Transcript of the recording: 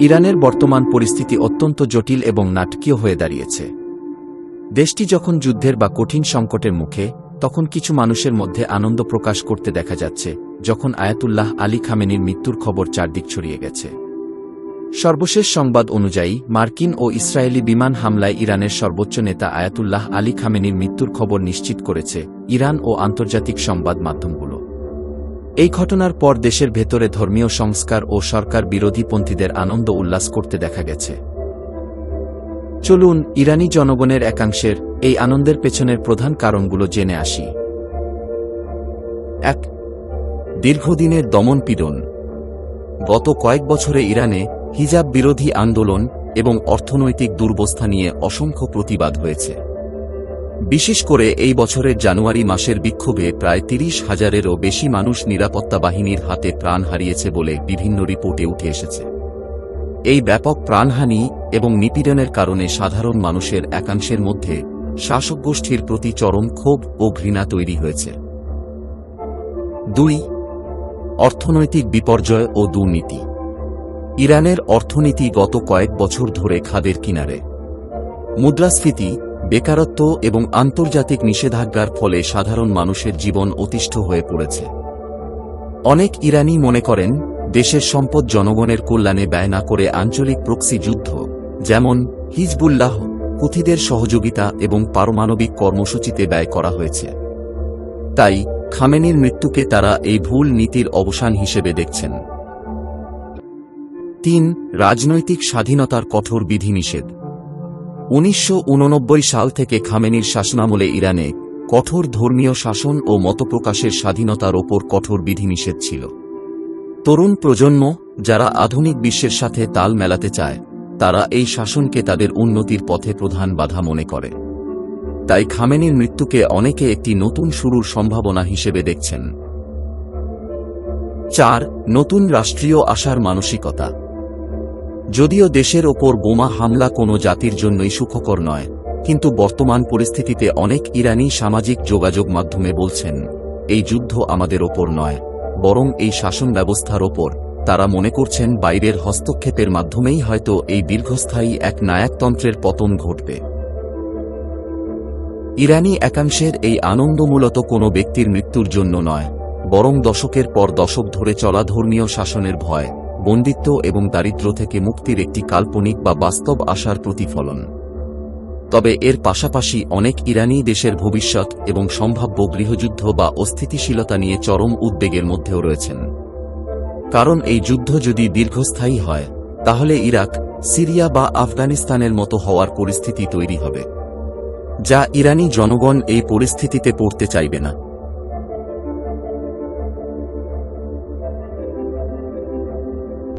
ইরানের বর্তমান পরিস্থিতি অত্যন্ত জটিল এবং নাটকীয় হয়ে দাঁড়িয়েছে। দেশটি যখন যুদ্ধের বা কঠিন সংকটের মুখে, তখন কিছু মানুষের মধ্যে আনন্দ প্রকাশ করতে দেখা যাচ্ছে যখন আয়াতুল্লাহ আলী খামেনির মৃত্যুর খবর চারদিক ছড়িয়ে গেছে। সর্বশেষ সংবাদ অনুযায়ী মার্কিন ও ইসরায়েলি বিমান হামলায় ইরানের সর্বোচ্চ নেতা আয়াতুল্লাহ আলী খামেনির মৃত্যুর খবর নিশ্চিত করেছে ইরান ও আন্তর্জাতিক সংবাদ মাধ্যমগুলো। এই ঘটনার পর দেশের ভেতরে ধর্মীয় সংস্কার ও সরকার বিরোধী পন্থীদের আনন্দ উল্লাস করতে দেখা গেছে। চলুন ইরানি জনগণের একাংশের এই আনন্দের পেছনের প্রধান কারণগুলো জেনে আসি। ১. দীর্ঘদিনের দমনপীড়ন। গত কয়েক বছরে ইরানে হিজাব বিরোধী আন্দোলন এবং অর্থনৈতিক দুরবস্থা নিয়ে অসংখ্য প্রতিবাদ হয়েছে। বিশেষ করে এই বছরের জানুয়ারি মাসের বিক্ষোভে প্রায় ৩০,০০০-এরও বেশি মানুষ নিরাপত্তা বাহিনীর হাতে প্রাণ হারিয়েছে বলে বিভিন্ন রিপোর্টে উঠে এসেছে। এই ব্যাপক প্রাণহানি এবং নিপীড়নের কারণে সাধারণ মানুষের একাংশের মধ্যে শাসকগোষ্ঠীর প্রতি চরম ক্ষোভ ও ঘৃণা তৈরি হয়েছে। ২. অর্থনৈতিক বিপর্যয় ও দুর্নীতি। ইরানের অর্থনীতি গত কয়েক বছর ধরে খাদের কিনারে। মুদ্রাস্ফীতি, বেকারত্ব এবং আন্তর্জাতিক নিষেধাজ্ঞার ফলে সাধারণ মানুষের জীবন অতিষ্ঠ হয়ে পড়েছে। অনেক ইরানি মনে করেন দেশের সম্পদ জনগণের কল্যাণে ব্যয় না করে আঞ্চলিক প্রক্সি যুদ্ধ, যেমন হিজবুল্লাহ, হুথিদের সহযোগিতা এবং পারমাণবিক কর্মসূচিতে ব্যয় করা হয়েছে। তাই খামেনির মৃত্যুকে তারা এই ভুল নীতির অবসান হিসেবে দেখছেন। ৩. রাজনৈতিক স্বাধীনতার কঠোর বিধিনিষেধ। ১৯৮৯ সাল থেকে খামেনির শাসনামলে ইরানে কঠোর ধর্মীয় শাসন ও মতপ্রকাশের স্বাধীনতার ওপর কঠোর বিধিনিষেধ ছিল। তরুণ প্রজন্ম, যারা আধুনিক বিশ্বের সাথে তাল মেলাতে চায়, তারা এই শাসনকে তাদের উন্নতির পথে প্রধান বাধা মনে করে। তাই খামেনির মৃত্যুকে অনেকে একটি নতুন শুরুর সম্ভাবনা হিসেবে দেখছেন। ৪. নতুন রাষ্ট্রীয় আশার মানসিকতা। যদিও দেশের ওপর বোমা হামলা কোনো জাতির জন্যই সুখকর নয়, কিন্তু বর্তমান পরিস্থিতিতে অনেক ইরানি সামাজিক যোগাযোগ মাধ্যমে বলছেন, এই যুদ্ধ আমাদের ওপর নয়, বরং এই শাসন ব্যবস্থার ওপর। তারা মনে করছেন বাইরের হস্তক্ষেপের মাধ্যমেই হয়তো এই দীর্ঘস্থায়ী এক নায়কতন্ত্রের পতন ঘটবে। ইরানি একাংশের এই আনন্দ মূলত কোনো ব্যক্তির মৃত্যুর জন্য নয়, বরং দশকের পর দশক ধরে চলা ধর্মীয় শাসনের ভয়, বন্দিত্ব এবং দারিদ্র্য থেকে মুক্তির একটি কাল্পনিক বা বাস্তব আশার প্রতিফলন। তবে এর পাশাপাশি অনেক ইরানি দেশের ভবিষ্যৎ এবং সম্ভাব্য গৃহযুদ্ধ বা অস্থিতিশীলতা নিয়ে চরম উদ্বেগের মধ্যেও রয়েছেন। কারণ এই যুদ্ধ যদি দীর্ঘস্থায়ী হয়, তাহলে ইরাক, সিরিয়া বা আফগানিস্তানের মতো হওয়ার পরিস্থিতি তৈরি হবে, যা ইরানি জনগণ এই পরিস্থিতিতে পড়তে চাইবে না।